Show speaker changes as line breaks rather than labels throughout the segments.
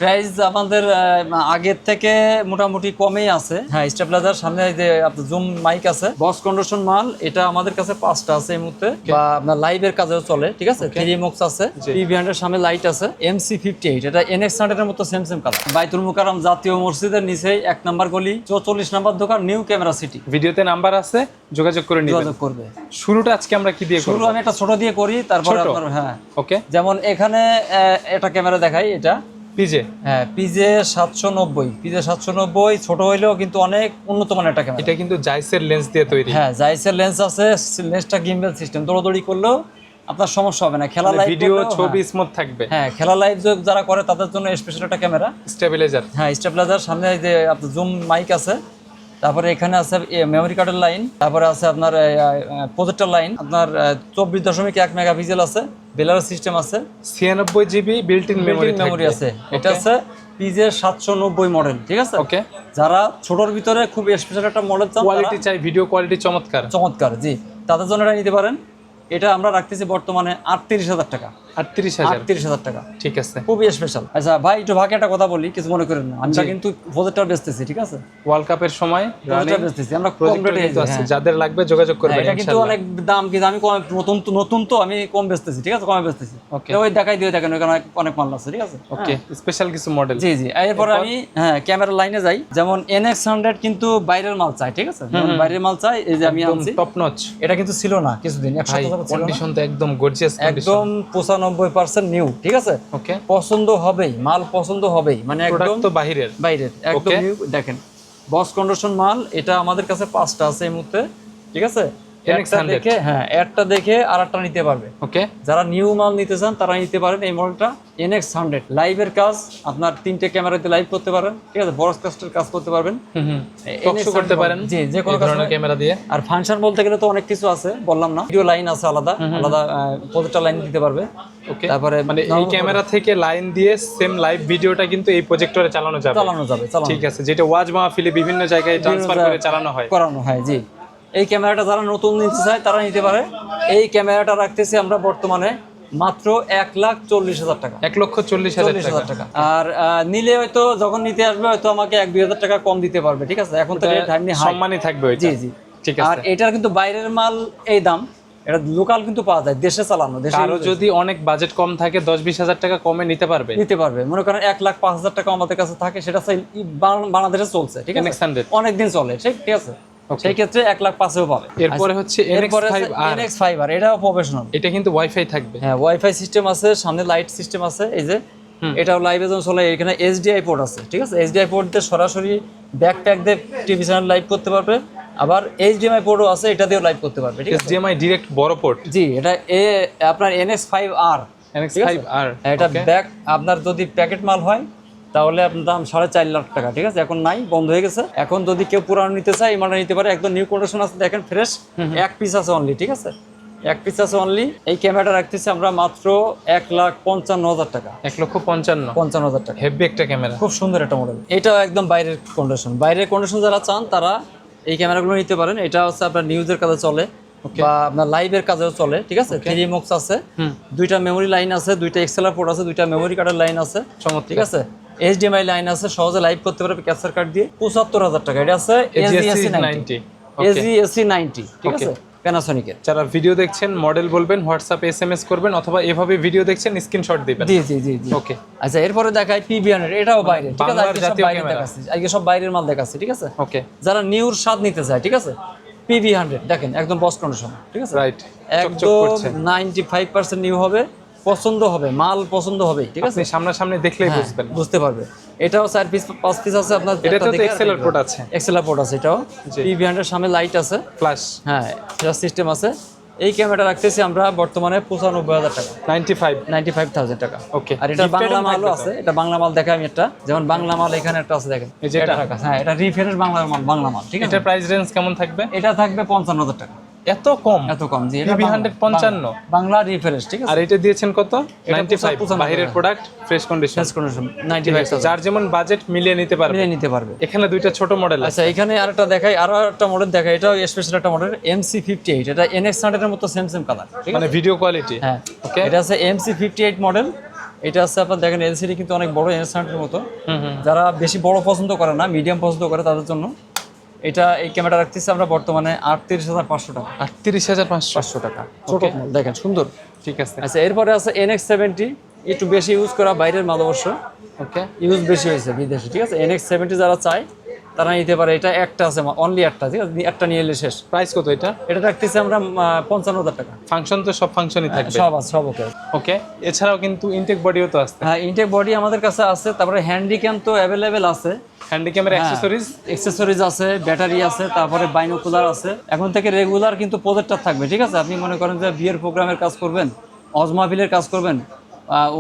Price আমাদের আগের থেকে মোটামুটি কমেই আছে। হ্যাঁ, স্টেবিলাইজার সামনে যে আপনার জুম মাইক আছে, বক্স কন্ডিশন মাল, এটা আমাদের কাছে 5টা আছে এই মুহূর্তে, বা আপনার লাইভের কাজেও চলে, ঠিক আছে। থ্রি-মক্স আছে, পি-ব্র্যান্ডের সামনে লাইট আছে, MC58, এটা NX100 এর মতো সেম কালার। বাইতুল মুকাররম জাতীয় মসজিদের নিচেই 1 নম্বর গলি, 44 নম্বর দোকান, নিউ ক্যামেরা সিটি।
ভিডিওতে নাম্বার আছে, যোগাযোগ করে নিবেন।
যোগাযোগ করবে।
শুরুটা আজকে আমরা কি দিয়ে করব?
শুরু আমি একটা ছোট দিয়ে করি, তারপর আপনার হ্যাঁ
ওকে।
যেমন এখানে এটা ক্যামেরা দেখাই, এটা
পিজে,
হ্যাঁ পিজে 790 ছোট হইলেও কিন্তু অনেক উন্নত মানের একটা ক্যামেরা।
এটা কিন্তু জাইসের লেন্স দিয়ে তৈরি।
হ্যাঁ, জাইসের লেন্স আছে, লেন্সটা গিম্বল সিস্টেম, দৌড়াদৌড়ি করলেও আপনার সমস্যা হবে না। খেলা লাইভ
ভিডিও ছবি স্মুথ থাকবে।
হ্যাঁ, খেলা লাইভ যারা করে তাদের জন্য স্পেশাল একটা ক্যামেরা।
স্টেবিলাইজার,
হ্যাঁ স্টেবিলাইজার, সামনে যে আপনার জুম মাইক আছে, তারপরে এখানে আছে মেমোরি কার্ডের লাইন, তারপরে আছে আপনার প্রজেক্টর লাইন, আপনার 24.1 মেগাপিক্সেল আছে, বেলার সিস্টেম আছে,
96 জিবি বিল্ট ইন মেমোরি
আছে। এটা আছে পিজে 790 মডেল, ঠিক আছে।
ওকে।
যারা ছোটর ভিতরে খুব স্পেশাল একটা মডেল চান,
কোয়ালিটি চাই, ভিডিও কোয়ালিটি চমৎকার,
জি, তাদের জন্য এটা নিতে পারেন। এটা আমরা রাখতেছি বর্তমানে 38,000 টাকা। 38,000 টাকা,
ঠিক আছে,
খুবই স্পেশাল। আচ্ছা ভাই, একটু ভাগে একটা কথা বলি, কিছু মনে করেন না, আমরা কিন্তু প্রজেক্টর বেচতেছি, ঠিক আছে।
ওয়ার্ল্ড কাপের সময়
প্রজেক্টর বেচতেছি আমরা, কম রেটে আছে।
যাদের লাগবে যোগাযোগ করবেন।
এটা কিন্তু অনেক দাম, কিন্তু আমি নতুন তো আমি কম বেচতেছি, ঠিক আছে, কমে বেচতেছি। ওই দেখাই দিয়ে দেখেন, ওখানে অনেক মাল আছে, ঠিক আছে।
ওকে, স্পেশাল কিছু মডেল।
জি জি। এরপর আমি ক্যামেরা লাইনে যাই। যেমন NX100 কিন্তু বাইরের মাল চাই, ঠিক আছে, বাইরের মাল চাই। এই যে আমি আনছি
টপ নচ,
এটা কিন্তু ছিল না কিছুদিন, 1 সপ্তাহ ছিল না।
কন্ডিশন তো একদম গর্জিয়াস,
একদম 95% নিউ, ঠিক আছে।
ওকে,
পছন্দ হবেই, মাল পছন্দ হবেই, মানে একদম
তো বাইরের
একদম নিউ। দেখেন বক্স কন্ডিশন মাল, এটা আমাদের কাছে 5টা আছে এই মুহূর্তে, ঠিক আছে। একটা দেখে একটা দেখে আরেকটা নিতে পারবে।
ওকে,
যারা নিউ মাল নিতে চান তারা নিতে পারেন এই মডেলটা। NX100 লাইভের কাজ, আপনার 3টে ক্যামেরাতে লাইভ করতে পারেন, ঠিক আছে, ব্রডকাস্টের কাজ করতে পারবেন,
টকশো করতে পারেন,
জি, যে কোনো ধরনের
ক্যামেরা দিয়ে।
আর ফাংশন বলতে গেলে তো অনেক কিছু আছে, বললাম না, ভিডিও লাইন আছে আলাদা, প্রজেক্টর লাইন দিতে পারবে।
ওকে,
তারপরে
মানে এই ক্যামেরা থেকে লাইন দিয়ে সেম লাইভ ভিডিওটা কিন্তু এই প্রজেক্টরে চালানো যাবে, ঠিক আছে, যেটা ওয়াজ মাহফিলে বিভিন্ন জায়গায় ট্রান্সফার করে করানো হয়,
জি। এই ক্যামেরাটা যারা নতুন নিতে চায় তারা নিতে পারে। এই ক্যামেরাটা রাখতেছি আমরা বর্তমানে মাত্র 1,40,000 টাকা।
1,40,000 টাকা।
আর নিলে হয়তো যখন নিতে আসবে হয়তো আমাকে 1-2,000 টাকা কম দিতে পারবে, ঠিক আছে। এখন তো রেট
সম্মানই থাকবে।
জি জি, ঠিক আছে। আর এটার কিন্তু বাইরের মাল এই দাম, এটা লোকাল কিন্তু পাওয়া যায়, দেশে চালানো।
আরো যদি অনেক বাজেট কম থাকে 10-20,000 টাকা কমে নিতে পারবে। মনে করেন 1,05,000 টাকা আমাদের কাছে থাকে, সেটা বাংলাদেশে চলছে, ঠিক আছে, অনেকদিন চলে, ঠিক আছে। সেই ক্ষেত্রে 1,05,000 পাবে। এরপরে হচ্ছে
NX5R, এটাও প্রফেশনাল।
এটা কিন্তু ওয়াইফাই থাকবে।
হ্যাঁ, ওয়াইফাই সিস্টেম আছে, সামনে লাইট সিস্টেম আছে, এই যে এটাও লাইভে যখন চলে। এখানে HDI পোর্ট আছে, ঠিক আছে। HDI পোর্ট দিয়ে সরাসরি ব্যাকপ্যাক দিয়ে টিভি চ্যানেল লাইভ করতে পারবে। আবার HDMI পোর্টও আছে, এটা দিয়েও লাইভ করতে পারবে, ঠিক আছে।
HDMI ডাইরেক্ট বড় পোর্ট,
জি। এটা আপনার NX5R, এটা ব্যাক, আপনার যদি প্যাকেট মাল হয় তাহলে আপনার দাম 4.5 লাখ টাকা, ঠিক আছে। এখন নাই, বন্ধ হয়ে গেছে। এখন যদি কেউ পুরানো নিতে চায় এই মালটা নিতে পারে, একদম নিউ কন্ডিশন আছে, দেখেন ফ্রেশ, 1 পিস আছে অনলি, ঠিক আছে, 1 পিস আছে অনলি। এই ক্যামেরাটা রাখতেছি আমরা মাত্র 1,55,000 টাকা।
1,55,000 টাকা, হেভি একটা ক্যামেরা,
খুব সুন্দর একটা মডেল। এটাও একদম বাইরের কন্ডিশন যারা চান তারা এই ক্যামেরাগুলো নিতে পারেন। এটা হচ্ছে আপনার নিউজের কাজে চলে, বা আপনার লাইভের কাজেও চলে, ঠিক আছে। থ্রি-মক্স আছে, 2টা মেমোরি লাইন আছে, 2টা এক্সএলআর পোর্ট আছে, 2টা মেমোরি কার্ডের লাইন আছে, ঠিক আছে। HDMI লাইন আছে, সহজে লাইভ করতে পারবে ক্যাপচার কার্ড দিয়ে। 75,000 টাকা। এটা আছে AGSC90, ঠিক আছে, প্যানাসোনিকের।
যারা ভিডিও দেখছেন মডেল বলবেন, হোয়াটসঅ্যাপে SMS করবেন, অথবা এভাবে ভিডিও দেখছেন স্ক্রিনশট দিবেন।
জি জি জি, ওকে। আচ্ছা, এরপরে দেখাই P-ব্র্যান্ডের, এটাও বাইরে, ঠিক আছে। আজকে সব বাইরের মাল দেখাচ্ছি, ঠিক আছে।
ওকে,
যারা নিউর স্বাদ নিতে চায়, ঠিক আছে, PV100 দেখেন, একদম বক্স কন্ডিশন, ঠিক আছে,
রাইট,
একদম 95% নিউ হবে, পছন্দ হবে, মাল পছন্দ হবে, ঠিক আছে।
সামনাসামনি দেখলেই
বুঝতে পারবে। এটাও 4 পিস 5 পিস আছে আপনার।
এটাতে তো এক্সএলআর পোর্ট আছে,
এটাও P-ব্র্যান্ডের সামনে লাইট আছে,
ফ্ল্যাশ,
হ্যাঁ, এটা সিস্টেম আছে। এই ক্যামেরাটা রাখতেছি আমরা বর্তমানে 95,000 টাকা, 95,000 টাকা।
ওকে।
আর এটা বাংলা মালও আছে, এটা বাংলা মাল দেখাই আমি একটা, যেমন বাংলা মাল এখানে একটা আছে, দেখেন,
এটা
টাকা। হ্যাঁ, এটা রিফ্রেশ বাংলা মাল, ঠিক আছে।
এটা প্রাইস রেঞ্জ কেমন থাকবে?
এটা থাকবে 55,000 টাকা।
এত কম?
জি, এটা
55
বাংলা রিফ্রেশ, ঠিক আছে।
আর এটা দিয়েছেন কত? 95, বাইরের প্রোডাক্ট, ফ্রেশ কন্ডিশন, 95,000। যার যেমন বাজেট মিলিয়ে নিতে পারবে। এখানে 2টা ছোট মডেল আছে।
আচ্ছা, এখানে আরেকটা দেখাই, আরো একটা মডেল দেখাই, এটাও স্পেশাল একটা মডেল, MC58। এটা NX100 এর মতো সেম কালার, ঠিক আছে,
মানে ভিডিও কোয়ালিটি।
হ্যাঁ, ওকে। এটা আছে MC58 মডেল, এটা আছে আপনার দেখেন এলসিডি কিন্তু অনেক বড় ইনস্ট্যান্টের মতো, যারা বেশি বড় পছন্দ করে না, মিডিয়াম পছন্দ করে তাদের জন্য এটা এই ক্যামেরা রাখতেছি আমরা বর্তমানে 38,500 টাকা।
38,500
টাকা ছোট মডেল, দেখেন সুন্দর।
ঠিক আছে।
আচ্ছা, এরপরে আছে NX70, একটু বেশি ইউজ করা বাইরের মাল অবশ্য,
ওকে,
ইউজ বেশি হয়েছে বিদেশে, ঠিক আছে। NX70 যারা চায় তারা নিতে পারে, এটা একটা আছে অনলি একটা, ঠিক আছে, একটা নিয়ে এলে শেষ।
প্রাইস কত এটা?
এটা রাখতেছি আমরা 55,000 টাকা।
ফাংশন তো সব ফাংশনই থাকবে?
সব আছে, সব ওকে।
ওকে, এছাড়াও কিন্তু ইনটেক বডিও তো আছে?
হ্যাঁ, ইনটেক বডি আমাদের কাছে আছে, তারপরে হ্যান্ডি ক্যাম তো অ্যাভেলেবেল আছে,
হ্যান্ডি ক্যামেরা
অ্যাক্সেসরিজ আছে, ব্যাটারি আছে, তারপরে বাইনোকুলার আছে। এখন থেকে রেগুলার কিন্তু প্রজেক্টর থাকবে, ঠিক আছে। আপনি মনে করেন যে বিয়ের প্রোগ্রামের কাজ করবেন, অজমাবিলের কাজ করবেন,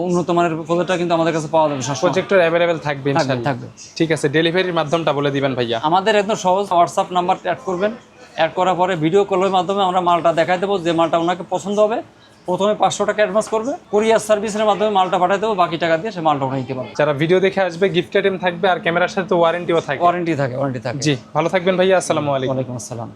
উন্নত মানের প্রজেক্টর কিন্তু আমাদের কাছে পাওয়া যাবে,
প্রজেক্টর অ্যাভেলেবেল থাকবে ইনশাআল্লাহ।
থাকবে।
ঠিক আছে, ডেলিভারির মাধ্যমটা বলে দিবেন ভাইয়া।
আমাদের একদম সহজ, হোয়াটসঅ্যাপ নাম্বার অ্যাড করবেন, অ্যাড করার পরে ভিডিও কলের মাধ্যমে আমরা মালটা দেখাই দেবো, যে মালটা ওনাকে পছন্দ হবে প্রথমে 500 টাকা অ্যাডভান্স করবে, কুরিয়ার সার্ভিসের মাধ্যমে মালটা পাঠিয়ে দেবো, বাকি টাকা দিয়ে সে মালটা ওনা নিতে পারবে।
যারা ভিডিও দেখে আসবে গিফট আইটেম থাকবে, আর ক্যামেরার সাথে তো ওয়ারেন্টিও থাকবে।
ওয়ারেন্টি থাকে।
জি, ভালো থাকবেন ভাইয়া, আসসালামু আলাইকুম।
ওয়ালাইকুম আসসালাম।